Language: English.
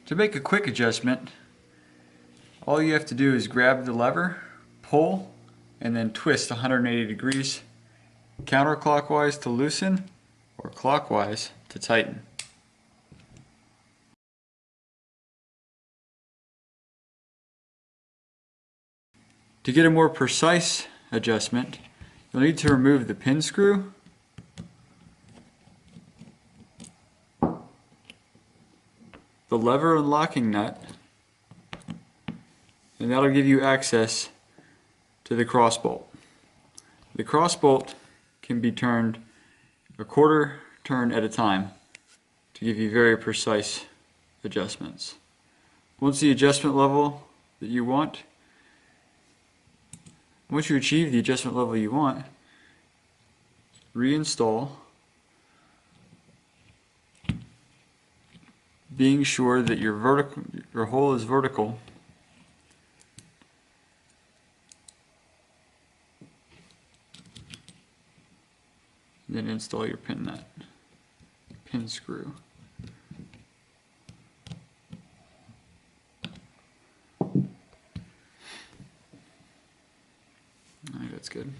To make a quick adjustment, all you have to do is grab the lever, pull, and then twist 180 degrees, counterclockwise to loosen, or clockwise to tighten. To get a more precise adjustment, you'll need to remove the pin screw, the lever and locking nut, and that'll give you access to the cross bolt. The cross bolt can be turned a quarter turn at a time to give you very precise adjustments. Once you achieve the adjustment level you want, reinstall, being sure that your hole is vertical. Then install your pin nut, pin screw. Alright, that's good.